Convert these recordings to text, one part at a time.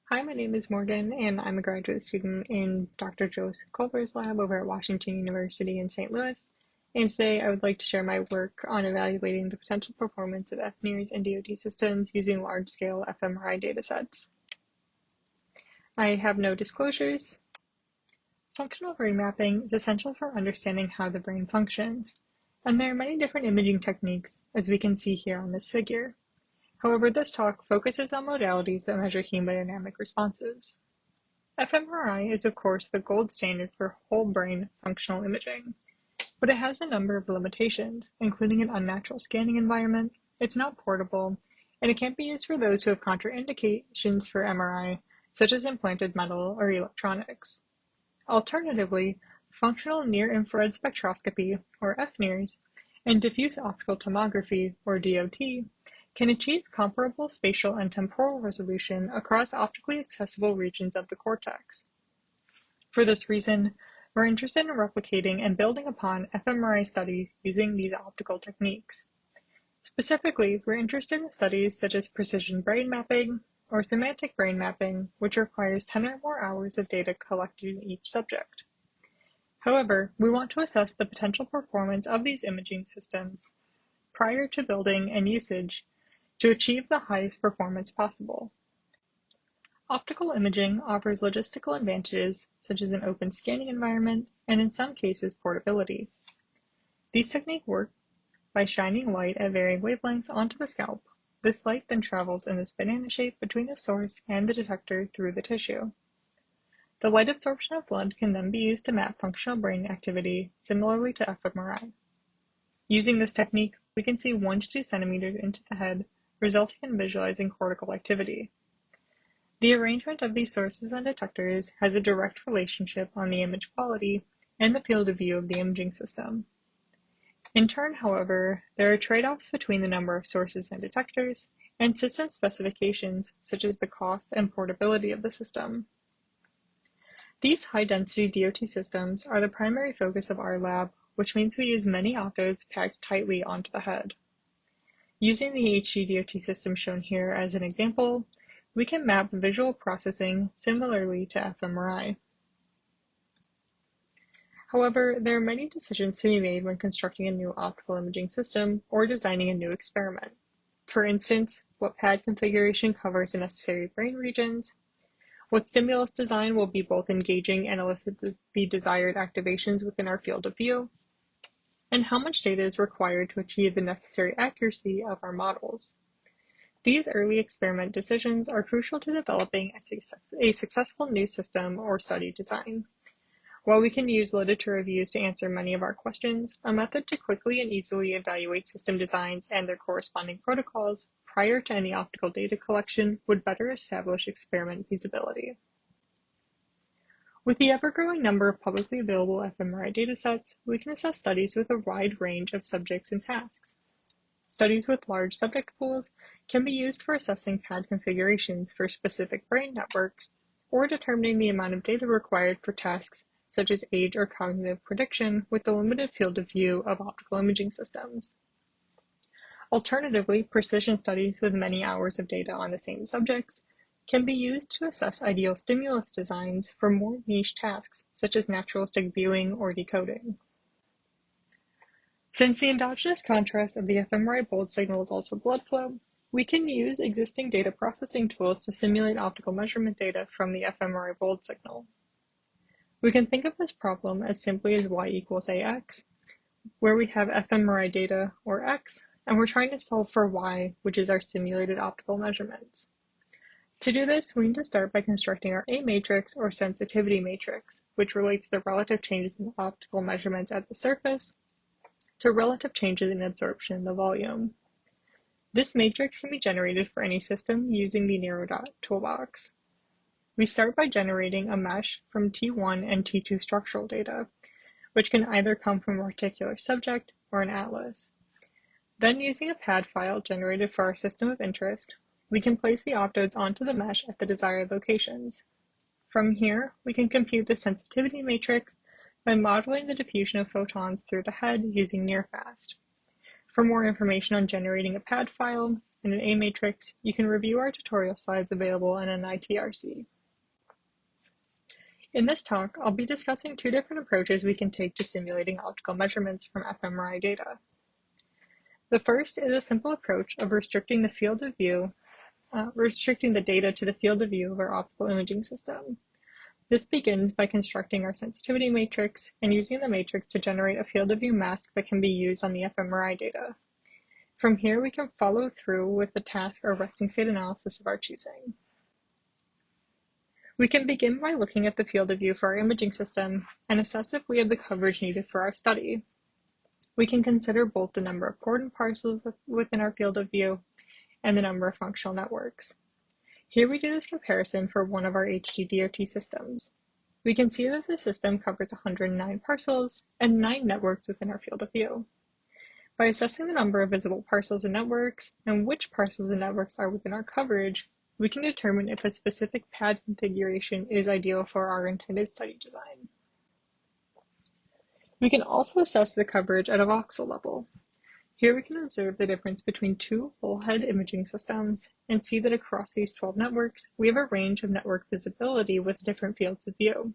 Hi, my name is Morgan, and I'm a graduate student in Dr. Joseph Culver's lab over at Washington University in St. Louis. And today I would like to share my work on evaluating the potential performance of fNIRS and DoT systems using large-scale fMRI datasets. I have no disclosures. Functional brain mapping is essential for understanding how the brain functions, and there are many different imaging techniques, as we can see here on this figure. However, this talk focuses on modalities that measure hemodynamic responses. fMRI is of course the gold standard for whole brain functional imaging, but it has a number of limitations, including an unnatural scanning environment, it's not portable, and it can't be used for those who have contraindications for MRI, such as implanted metal or electronics. Alternatively, functional near-infrared spectroscopy, or fNIRS, and diffuse optical tomography, or DOT, can achieve comparable spatial and temporal resolution across optically accessible regions of the cortex. For this reason, we're interested in replicating and building upon fMRI studies using these optical techniques. Specifically, we're interested in studies such as precision brain mapping or semantic brain mapping, which requires 10 or more hours of data collected in each subject. However, we want to assess the potential performance of these imaging systems prior to building and usage to achieve the highest performance possible. Optical imaging offers logistical advantages such as an open scanning environment and in some cases portability. These techniques work by shining light at varying wavelengths onto the scalp. This light then travels in this banana shape between the source and the detector through the tissue. The light absorption of blood can then be used to map functional brain activity similarly to fMRI. Using this technique, we can see 1 to 2 centimeters into the head, resulting in visualizing cortical activity. The arrangement of these sources and detectors has a direct relationship on the image quality and the field of view of the imaging system. In turn, however, there are trade-offs between the number of sources and detectors and system specifications such as the cost and portability of the system. These high-density DoT systems are the primary focus of our lab, which means we use many optodes packed tightly onto the head. Using the HD DoT system shown here as an example, we can map visual processing similarly to fMRI. However, there are many decisions to be made when constructing a new optical imaging system or designing a new experiment. For instance, what pad configuration covers the necessary brain regions, what stimulus design will be both engaging and elicit the desired activations within our field of view, and how much data is required to achieve the necessary accuracy of our models. These early experiment decisions are crucial to developing a successful new system or study design. While we can use literature reviews to answer many of our questions, a method to quickly and easily evaluate system designs and their corresponding protocols prior to any optical data collection would better establish experiment feasibility. With the ever-growing number of publicly available fMRI datasets, we can assess studies with a wide range of subjects and tasks. Studies with large subject pools can be used for assessing pad configurations for specific brain networks or determining the amount of data required for tasks such as age or cognitive prediction with the limited field of view of optical imaging systems. Alternatively, precision studies with many hours of data on the same subjects can be used to assess ideal stimulus designs for more niche tasks such as naturalistic viewing or decoding. Since the endogenous contrast of the fMRI bold signal is also blood flow, we can use existing data processing tools to simulate optical measurement data from the fMRI bold signal. We can think of this problem as simply as y equals ax, where we have fMRI data, or x, and we're trying to solve for y, which is our simulated optical measurements. To do this, we need to start by constructing our A matrix or sensitivity matrix, which relates the relative changes in optical measurements at the surface to relative changes in absorption in the volume. This matrix can be generated for any system using the NeuroDot toolbox. We start by generating a mesh from T1 and T2 structural data, which can either come from a particular subject or an atlas. Then, using a pad file generated for our system of interest, we can place the optodes onto the mesh at the desired locations. From here, we can compute the sensitivity matrix by modeling the diffusion of photons through the head using NIRFast. For more information on generating a pad file in an A matrix, you can review our tutorial slides available in an ITRC. In this talk, I'll be discussing two different approaches we can take to simulating optical measurements from fMRI data. The first is a simple approach of restricting the data to the field of view of our optical imaging system. This begins by constructing our sensitivity matrix and using the matrix to generate a field of view mask that can be used on the fMRI data. From here, we can follow through with the task or resting state analysis of our choosing. We can begin by looking at the field of view for our imaging system and assess if we have the coverage needed for our study. We can consider both the number of coordinate parcels within our field of view and the number of functional networks. Here we do this comparison for one of our HD-DOT systems. We can see that the system covers 109 parcels and 9 networks within our field of view. By assessing the number of visible parcels and networks and which parcels and networks are within our coverage, we can determine if a specific pad configuration is ideal for our intended study design. We can also assess the coverage at a voxel level. Here we can observe the difference between two whole-head imaging systems and see that across these 12 networks, we have a range of network visibility with different fields of view.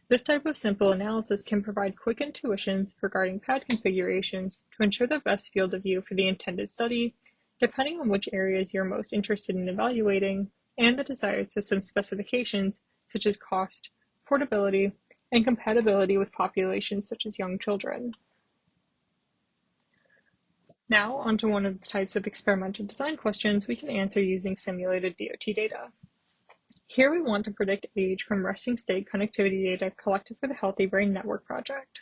This type of simple analysis can provide quick intuitions regarding pad configurations to ensure the best field of view for the intended study, depending on which areas you're most interested in evaluating and the desired system specifications such as cost, portability, and compatibility with populations such as young children. Now, onto one of the types of experimental design questions we can answer using simulated DOT data. Here we want to predict age from resting state connectivity data collected for the Healthy Brain Network project.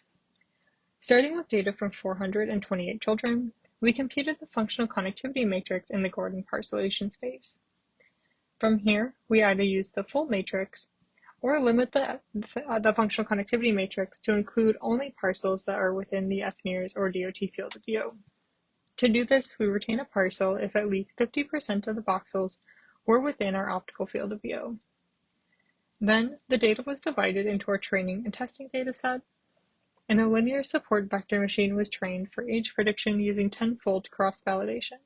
Starting with data from 428 children, we computed the functional connectivity matrix in the Gordon parcellation space. From here, we either use the full matrix or limit the functional connectivity matrix to include only parcels that are within the fNIRS or DOT field of view. To do this, we retain a parcel if at least 50% of the voxels were within our optical field of view. Then, the data was divided into our training and testing dataset, and a linear support vector machine was trained for age prediction using 10-fold cross-validation.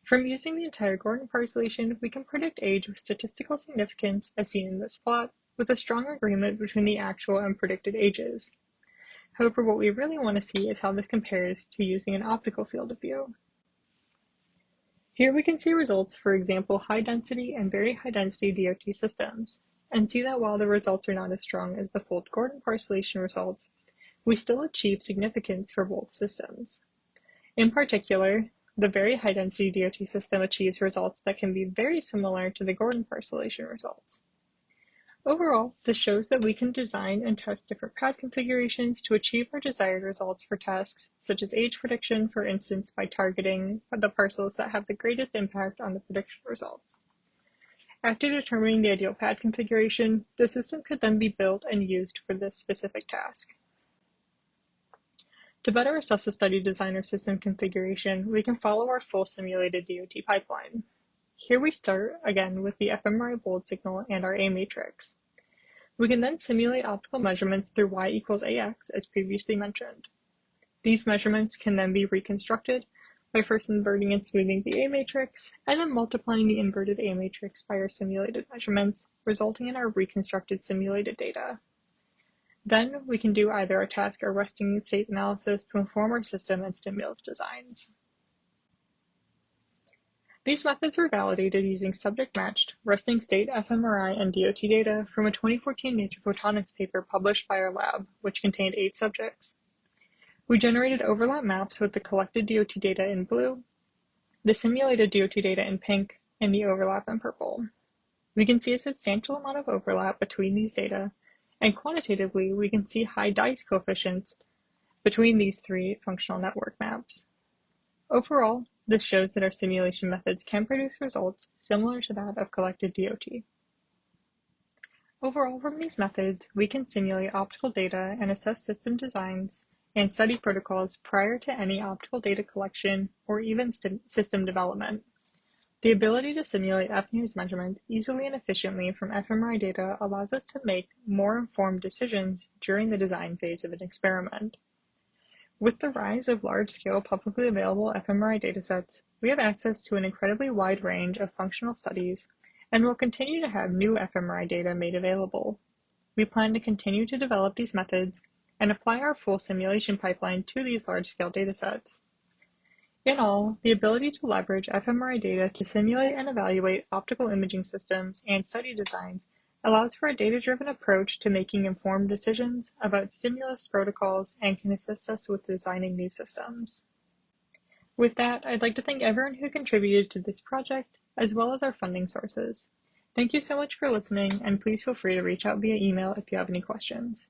From using the entire Gordon parcellation, we can predict age with statistical significance as seen in this plot, with a strong agreement between the actual and predicted ages. However, what we really want to see is how this compares to using an optical field of view. Here we can see results for example high-density and very high-density DOT systems, and see that while the results are not as strong as the full Gordon parcellation results, we still achieve significance for both systems. In particular, the very high-density DOT system achieves results that can be very similar to the Gordon parcellation results. Overall, this shows that we can design and test different pad configurations to achieve our desired results for tasks such as age prediction, for instance, by targeting the parcels that have the greatest impact on the prediction results. After determining the ideal pad configuration, the system could then be built and used for this specific task. To better assess the study design or system configuration, we can follow our full simulated DOT pipeline. Here we start, again, with the fMRI bold signal and our A matrix. We can then simulate optical measurements through y equals ax, as previously mentioned. These measurements can then be reconstructed by first inverting and smoothing the A matrix, and then multiplying the inverted A matrix by our simulated measurements, resulting in our reconstructed simulated data. Then, we can do either a task or resting state analysis to inform our system and stimulus designs. These methods were validated using subject-matched, resting state fMRI and DOT data from a 2014 Nature Photonics paper published by our lab, which contained 8 subjects. We generated overlap maps with the collected DOT data in blue, the simulated DOT data in pink, and the overlap in purple. We can see a substantial amount of overlap between these data, and quantitatively, we can see high dice coefficients between these 3 functional network maps. Overall, this shows that our simulation methods can produce results similar to that of collected DOT. Overall, from these methods, we can simulate optical data and assess system designs and study protocols prior to any optical data collection or even system development. The ability to simulate fNIRS measurements easily and efficiently from fMRI data allows us to make more informed decisions during the design phase of an experiment. With the rise of large-scale publicly available fMRI datasets, we have access to an incredibly wide range of functional studies and will continue to have new fMRI data made available. We plan to continue to develop these methods and apply our full simulation pipeline to these large-scale datasets. In all, the ability to leverage fMRI data to simulate and evaluate optical imaging systems and study designs allows for a data-driven approach to making informed decisions about stimulus protocols and can assist us with designing new systems. With that, I'd like to thank everyone who contributed to this project, as well as our funding sources. Thank you so much for listening, and please feel free to reach out via email if you have any questions.